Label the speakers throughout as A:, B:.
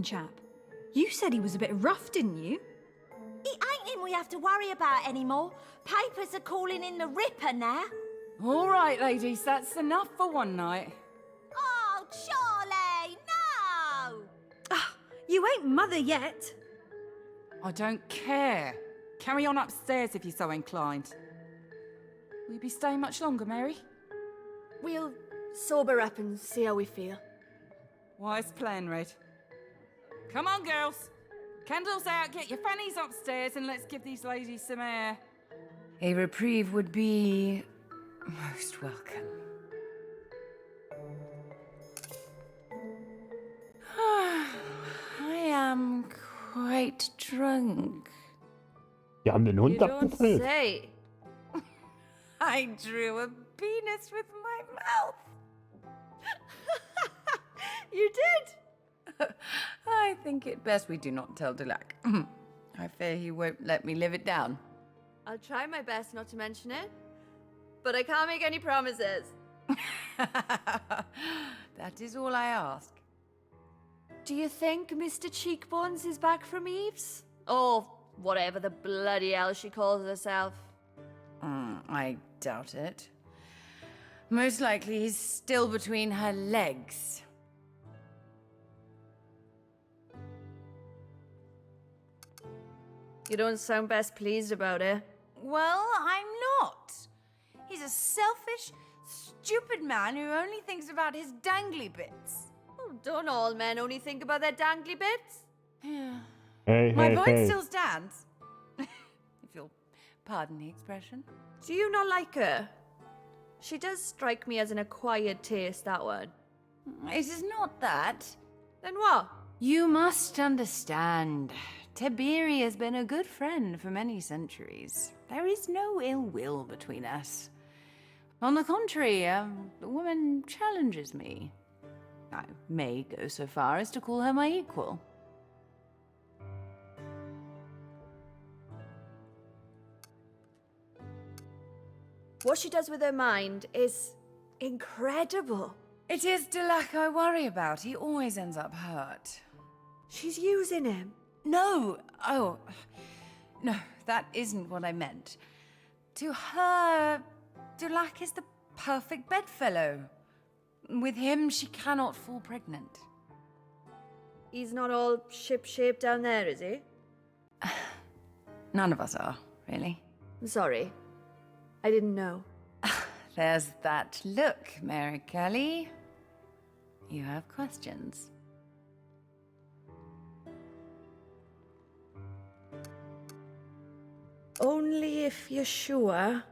A: chap. You said he was a bit rough, didn't you?
B: It ain't him we have to worry about anymore. Papers are calling in the Ripper now.
C: All right, ladies, that's enough for one night.
B: Oh, Charlie, no!
A: Ah, you ain't mother yet.
C: I don't care. Carry on upstairs if you're so inclined. Will you be staying much longer, Mary?
D: We'll sober up and see how we feel.
C: Wise plan, Red. Come on, girls. Candles out, get your fannies upstairs, and let's give these ladies some air. A reprieve would be most welcome. I am quite drunk.
E: Wir haben den Hund
D: You don't
E: abgefüllt.
D: say.
C: I drew a penis with my mouth.
D: You did?
C: I think it best we do not tell Dulac. I fear he won't let me live it down.
D: I'll try my best not to mention it, but I can't make any promises.
C: That is all I ask.
D: Do you think Mr. Cheekbones is back from Eve's? Or whatever the bloody hell she calls herself.
C: I doubt it. Most likely he's still between her legs.
D: You don't sound best pleased about it.
C: Well, I'm not. He's a selfish, stupid man who only thinks about his dangly bits.
D: Oh, don't all men only think about their dangly bits?
C: Yeah.
E: Hey,
C: My
E: hey,
C: point
E: hey.
C: still stands. If you'll pardon the expression.
D: Do you not like her? She does strike me as an acquired taste, that one.
C: It is not that.
D: Then what?
C: You must understand. Tiberi has been a good friend for many centuries. There is no ill will between us. On the contrary, the woman challenges me. I may go so far as to call her my equal.
D: What she does with her mind is incredible.
C: It is Dulac I worry about. He always ends up hurt.
D: She's using him.
C: No! Oh, no, that isn't what I meant. To her, Dulac is the perfect bedfellow. With him, she cannot fall pregnant.
D: He's not all ship-shape down there, is he?
C: None of us are, really.
D: I'm sorry. I didn't know.
C: There's that look, Mary Kelly. You have questions.
D: Only if you're sure.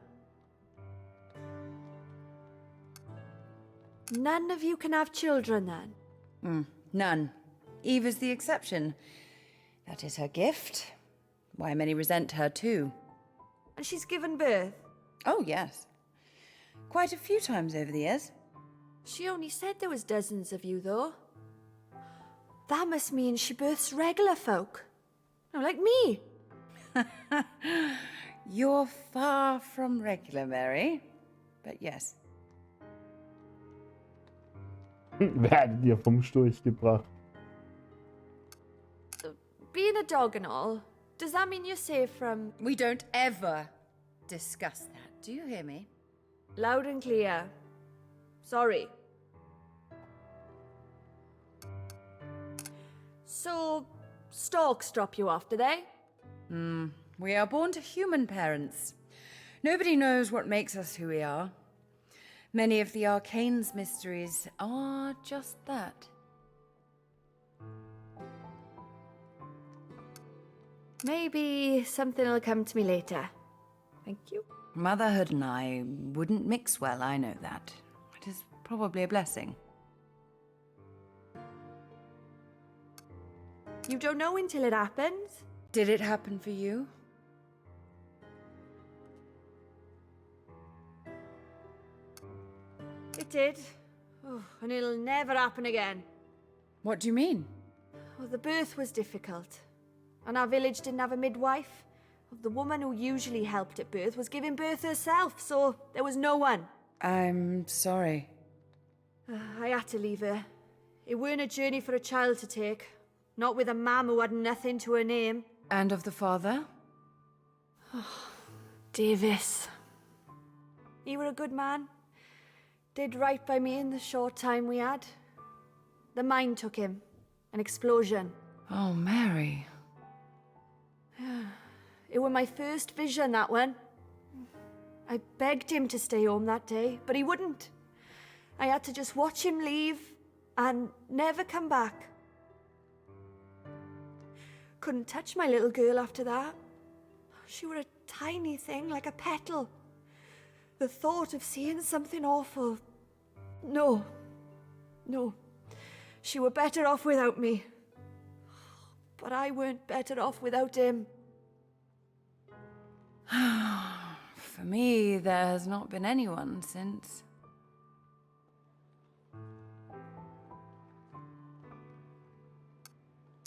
D: None of you can have children, then?
C: None. Eve is the exception. That is her gift. Why many resent her, too.
D: And she's given birth?
C: Oh, yes. Quite a few times over the years.
D: She only said there was dozens of you, though. That must mean she births regular folk. No, like me.
C: You're far from regular, Mary. But yes.
E: Werdet ihr vom Storch gebracht.
D: Being a dog and all, does that mean you're safe from...
C: We don't ever discuss that. Do you hear me?
D: Loud and clear. Sorry. So, storks drop you off, do they?
C: We are born to human parents. Nobody knows what makes us who we are. Many of the arcane's mysteries are just that.
D: Maybe something will come to me later. Thank you.
C: Motherhood and I wouldn't mix well, I know that. It is probably a blessing.
D: You don't know until it happens?
C: Did it happen for you?
D: It did. Oh, and it'll never happen again.
C: What do you mean?
D: Well, the birth was difficult. And our village didn't have a midwife. The woman who usually helped at birth was giving birth herself, so there was no one.
C: I'm sorry.
D: I had to leave her. It weren't a journey for a child to take. Not with a mam who had nothing to her name.
C: And of the father?
D: Davis. He were a good man. Did right by me in the short time we had. The mine took him. An explosion.
C: Oh, Mary.
D: It were my first vision, that one. I begged him to stay home that day, but he wouldn't. I had to just watch him leave and never come back. Couldn't touch my little girl after that. She were a tiny thing, like a petal. The thought of seeing something awful... No. She were better off without me. But I weren't better off without him.
C: For me, there has not been anyone since.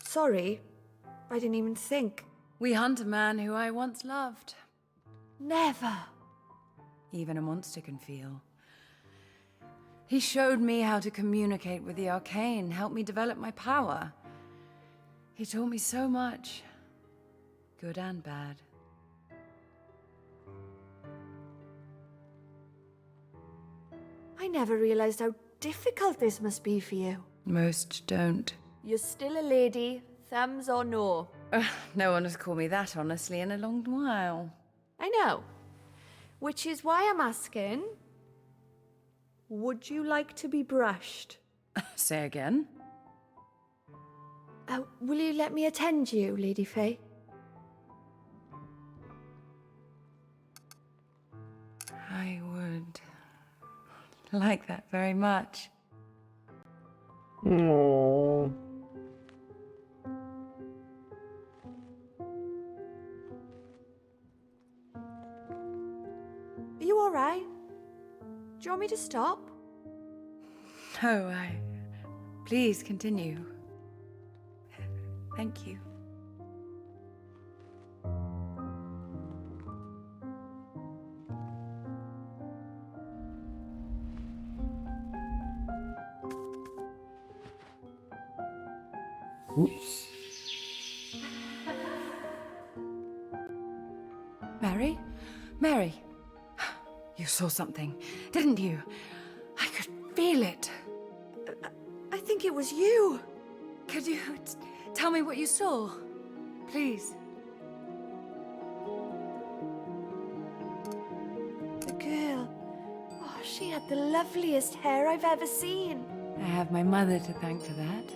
D: Sorry, I didn't even think.
C: We hunt a man who I once loved.
D: Never.
C: Even a monster can feel. He showed me how to communicate with the arcane, helped me develop my power. He taught me so much, good and bad.
D: I never realized how difficult this must be for you.
C: Most don't.
D: You're still a lady, thumbs or no?
C: No one has called me that, honestly, in a long while.
D: I know. Which is why I'm asking, would you like to be brushed?
C: Say again?
D: Will you let me attend you, Lady Faye?
C: I would like that very much.
E: Oh.
D: Are you all right? Do you want me to stop?
C: No, Please continue. Thank you.
E: Oops.
C: Mary? Mary! You saw something, didn't you? I could feel it.
D: I think it was you.
C: Could you tell me what you saw? Please.
D: The girl. Oh, she had the loveliest hair I've ever seen.
C: I have my mother to thank for that.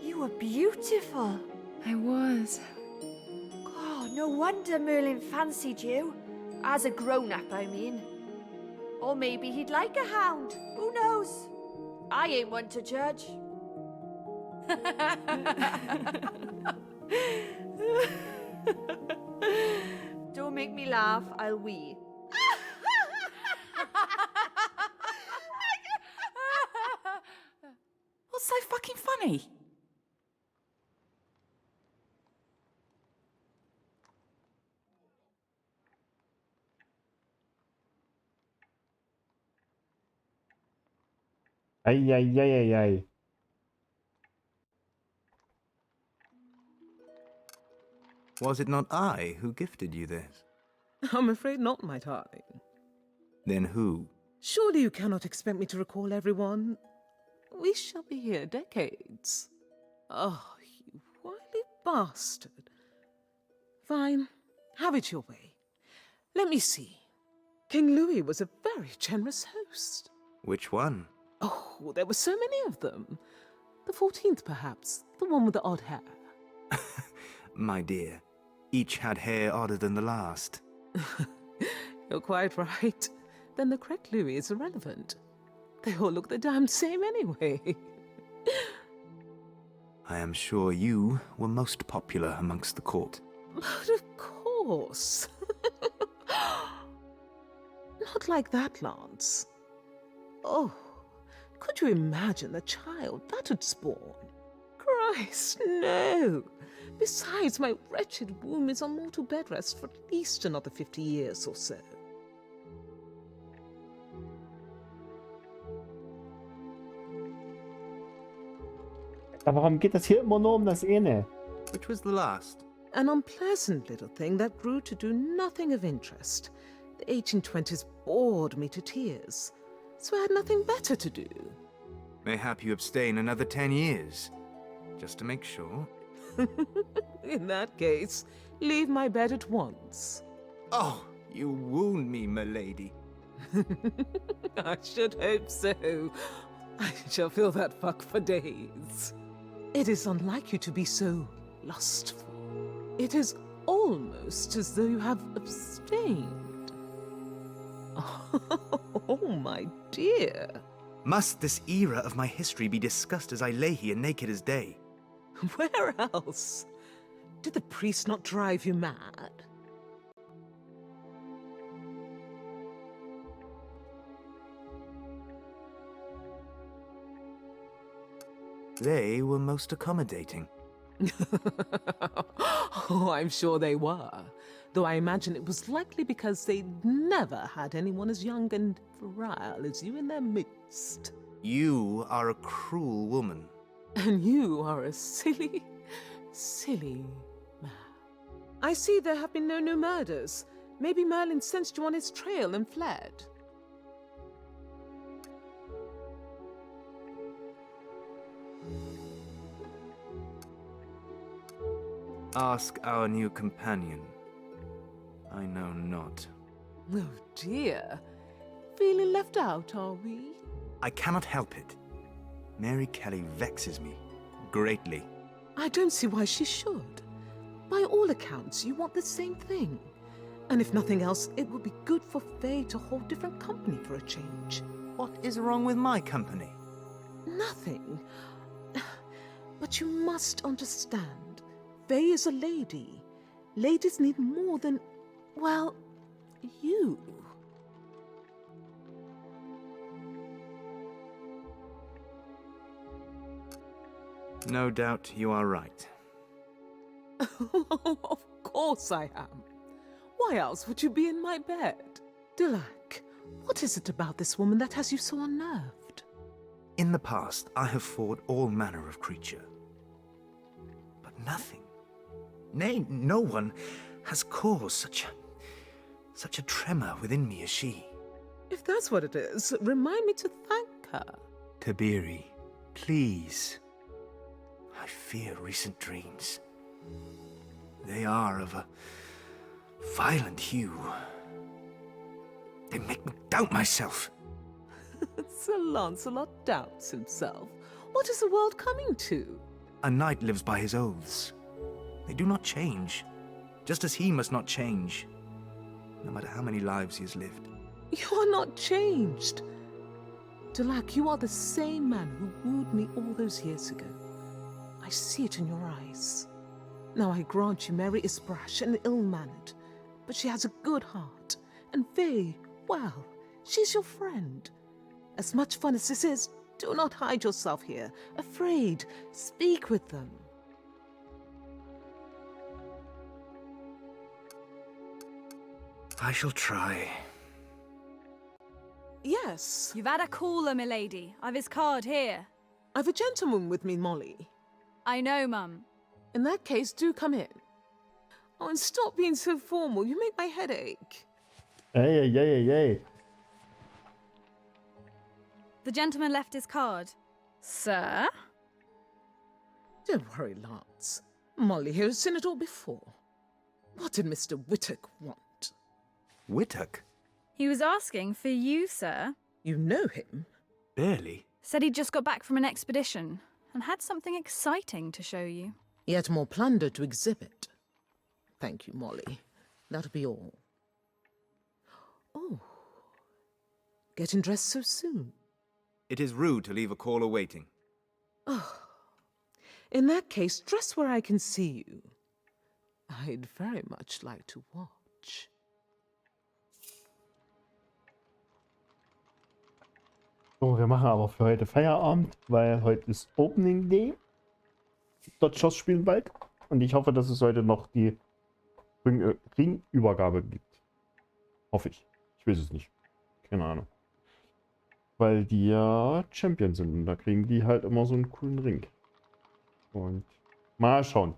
D: You were beautiful.
C: I was.
D: Oh, no wonder Merlin fancied you. As a grown-up, I mean. Or maybe he'd like a hound. Who knows? I ain't one to judge. Don't make me laugh, I'll wee.
F: What's so fucking funny?
E: Ei, ei, ei, ei, ei.
G: Was it not I who gifted you this?
H: I'm afraid not, my darling.
G: Then who?
H: Surely you cannot expect me to recall everyone. We shall be here decades. Oh, you wily bastard. Fine, have it your way. Let me see. King Louis was a very generous host.
G: Which one?
H: Oh, there were so many of them. The 14th, perhaps. The one with the odd hair.
G: My dear, each had hair odder than the last.
H: You're quite right. Then the correct Louis is irrelevant. They all look the damn same anyway.
G: I am sure you were most popular amongst the court.
H: But of course. Not like that, Lance. Oh, could you imagine the child that would spawn? Christ, no! Besides, my wretched womb is on mortal bed rest for at least another 50 years or so.
E: Aber warum geht das hier immer nur um das eine?
G: Which was the last?
H: An unpleasant little thing that grew to do nothing of interest. The 1820s bored me to tears, so I had nothing better to do.
G: Mayhap you abstain another 10 years. Just to make sure.
H: In that case, leave my bed at once.
G: Oh, you wound me, milady.
H: I should hope so. I shall feel that fuck for days. It is unlike you to be so lustful. It is almost as though you have abstained. Oh, my dear.
G: Must this era of my history be discussed as I lay here naked as day?
H: Where else? Did the priest not drive you mad?
G: They were most accommodating.
H: Oh, I'm sure they were. Though I imagine it was likely because they'd never had anyone as young and virile as you in their midst.
G: You are a cruel woman.
H: And you are a silly, silly man. I see there have been no new murders. Maybe Merlin sensed you on his trail and fled.
G: Ask our new companion. I know not.
H: Oh dear. Feeling left out, are we?
G: I cannot help it. Mary Kelly vexes me greatly.
H: I don't see why she should. By all accounts, you want the same thing. And if nothing else, it would be good for Faye to hold different company for a change.
G: What is wrong with my company?
H: Nothing. But you must understand, Faye is a lady. Ladies need more than, well, you.
G: No doubt you are right.
H: Of course I am. Why else would you be in my bed? Dulac, what is it about this woman that has you so unnerved?
G: In the past, I have fought all manner of creature. But nothing, nay, no one, has caused such a tremor within me as she.
H: If that's what it is, remind me to thank her.
G: Tiberi, please. I fear recent dreams. They are of a violent hue. They make me doubt myself.
H: Sir Lancelot doubts himself. What is the world coming to?
G: A knight lives by his oaths. They do not change, just as he must not change, no matter how many lives he has lived.
H: You are not changed. Dulac, you are the same man who wooed me all those years ago. I see it in your eyes. Now I grant you Mary is brash and ill-mannered, but she has a good heart. And Faye, well, she's your friend. As much fun as this is, do not hide yourself here, afraid. Speak with them.
G: I shall try.
H: Yes,
A: You've had a caller, milady. I've his card here.
H: I've a gentleman with me, Molly.
A: I know, Mum.
H: In that case, do come in. Oh, and stop being so formal. You make my head ache.
E: Hey.
A: The gentleman left his card. Sir?
H: Don't worry, Lance. Molly here has seen it all before. What did Mr. Whittock want?
G: Whittock?
A: He was asking for you, sir.
H: You know him?
G: Barely.
A: Said he'd just got back from an expedition and had something exciting to show you.
H: Yet more plunder to exhibit. Thank you, Molly. That'll be all. Oh. Getting dressed so soon?
G: It is rude to leave a caller waiting.
H: Oh. In that case, dress where I can see you. I'd very much like to watch.
E: So, wir machen aber für heute Feierabend, weil heute ist Opening Day. Dort Schoss spielen bald. Und ich hoffe, dass es heute noch die Ringübergabe gibt. Hoffe ich. Ich weiß es nicht. Keine Ahnung. Weil die ja Champion sind und da kriegen die halt immer so einen coolen Ring. Und mal schauen.